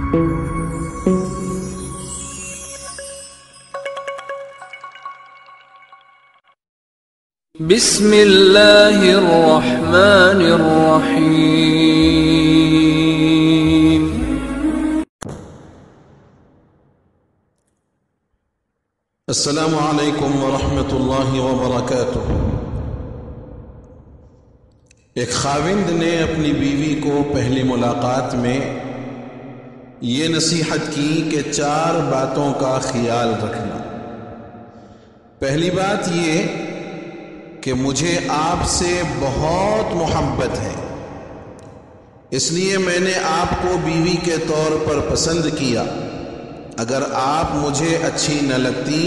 بسم اللہ الرحمن الرحیم۔ السلام علیکم ورحمۃ اللہ وبرکاتہ۔ ایک خاوند نے اپنی بیوی کو پہلی ملاقات میں یہ نصیحت کی کہ 4 باتوں کا خیال رکھنا۔ پہلی بات یہ کہ مجھے آپ سے بہت محبت ہے، اس لیے میں نے آپ کو بیوی کے طور پر پسند کیا۔ اگر آپ مجھے اچھی نہ لگتی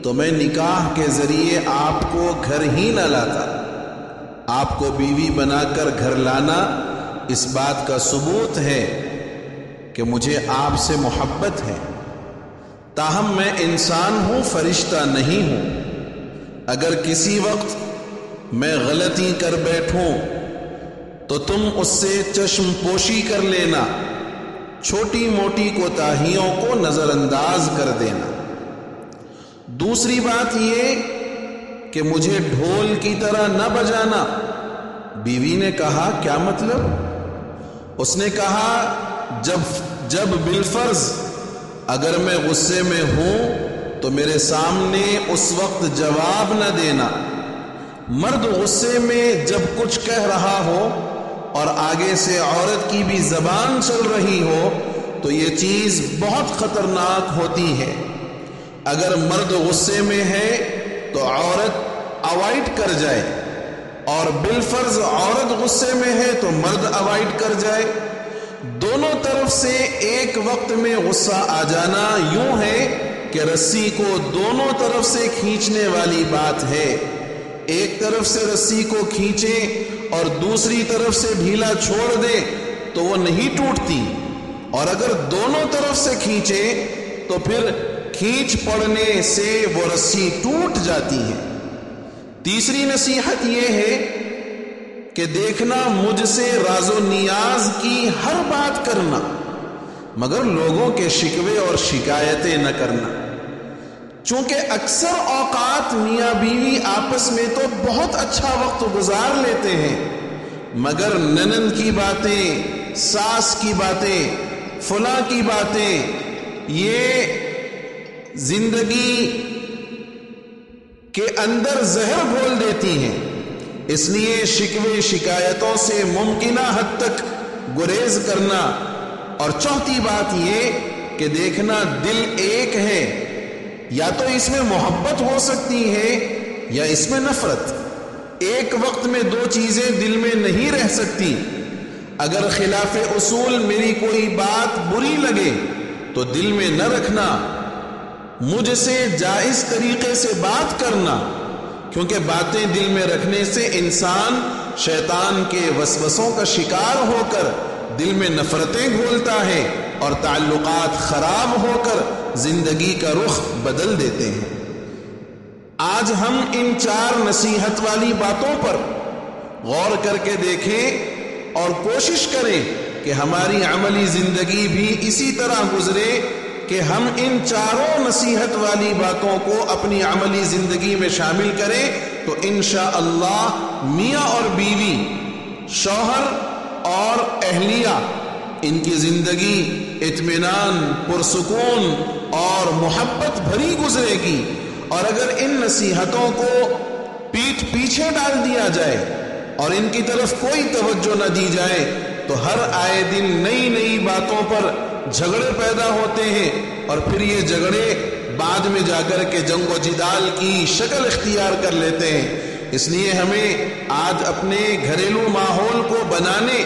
تو میں نکاح کے ذریعے آپ کو گھر ہی نہ لاتا۔ آپ کو بیوی بنا کر گھر لانا اس بات کا ثبوت ہے کہ مجھے آپ سے محبت ہے۔ تاہم میں انسان ہوں، فرشتہ نہیں ہوں۔ اگر کسی وقت میں غلطی کر بیٹھوں تو تم اس سے چشم پوشی کر لینا، چھوٹی موٹی کوتاہیوں کو نظر انداز کر دینا۔ دوسری بات یہ کہ مجھے ڈھول کی طرح نہ بجانا۔ بیوی نے کہا کیا مطلب؟ اس نے کہا جب بالفرض اگر میں غصے میں ہوں تو میرے سامنے اس وقت جواب نہ دینا۔ مرد غصے میں جب کچھ کہہ رہا ہو اور آگے سے عورت کی بھی زبان چل رہی ہو تو یہ چیز بہت خطرناک ہوتی ہے۔ اگر مرد غصے میں ہے تو عورت اوائڈ کر جائے، اور بالفرض عورت غصے میں ہے تو مرد اوائڈ کر جائے۔ دونوں طرف سے ایک وقت میں غصہ آ جانا یوں ہے کہ رسی کو دونوں طرف سے کھینچنے والی بات ہے۔ ایک طرف سے رسی کو کھینچیں اور دوسری طرف سے ڈھیلا چھوڑ دیں تو وہ نہیں ٹوٹتی، اور اگر دونوں طرف سے کھینچیں تو پھر کھینچ پڑنے سے وہ رسی ٹوٹ جاتی ہے۔ تیسری نصیحت یہ ہے کہ دیکھنا مجھ سے راز و نیاز کی ہر بات کرنا، مگر لوگوں کے شکوے اور شکایتیں نہ کرنا۔ چونکہ اکثر اوقات میاں بیوی آپس میں تو بہت اچھا وقت گزار لیتے ہیں، مگر ننند کی باتیں، ساس کی باتیں، فلاں کی باتیں یہ زندگی کے اندر زہر گھول دیتی ہیں۔ اس لیے شکوے شکایتوں سے ممکنہ حد تک گریز کرنا۔ اور چوتھی بات یہ کہ دیکھنا دل ایک ہے، یا تو اس میں محبت ہو سکتی ہے یا اس میں نفرت۔ ایک وقت میں 2 چیزیں دل میں نہیں رہ سکتی۔ اگر خلاف اصول میری کوئی بات بری لگے تو دل میں نہ رکھنا، مجھ سے جائز طریقے سے بات کرنا، کیونکہ باتیں دل میں رکھنے سے انسان شیطان کے وسوسوں کا شکار ہو کر دل میں نفرتیں گھولتا ہے اور تعلقات خراب ہو کر زندگی کا رخ بدل دیتے ہیں۔ آج ہم ان 4 نصیحت والی باتوں پر غور کر کے دیکھیں اور کوشش کریں کہ ہماری عملی زندگی بھی اسی طرح گزرے کہ ہم ان 4 نصیحت والی باتوں کو اپنی عملی زندگی میں شامل کریں تو انشاءاللہ میاں اور بیوی، شوہر اور اہلیہ، ان کی زندگی اطمینان، پرسکون اور محبت بھری گزرے گی۔ اور اگر ان نصیحتوں کو پیٹھ پیچھے ڈال دیا جائے اور ان کی طرف کوئی توجہ نہ دی جائے تو ہر آئے دن نئی نئی باتوں پر جھگڑے پیدا ہوتے ہیں، اور پھر یہ جھگڑے بعد میں جا کر کے جنگ و جدال کی شکل اختیار کر لیتے ہیں۔ اس لیے ہمیں آج اپنے گھریلو ماحول کو بنانے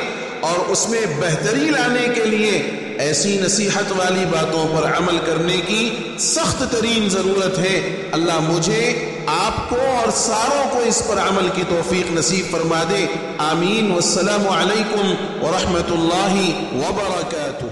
اور اس میں بہتری لانے کے لیے ایسی نصیحت والی باتوں پر عمل کرنے کی سخت ترین ضرورت ہے۔ اللہ مجھے، آپ کو اور ساروں کو اس پر عمل کی توفیق نصیب فرما دے۔ آمین۔ والسلام علیکم ورحمۃ اللہ وبرکاتہ۔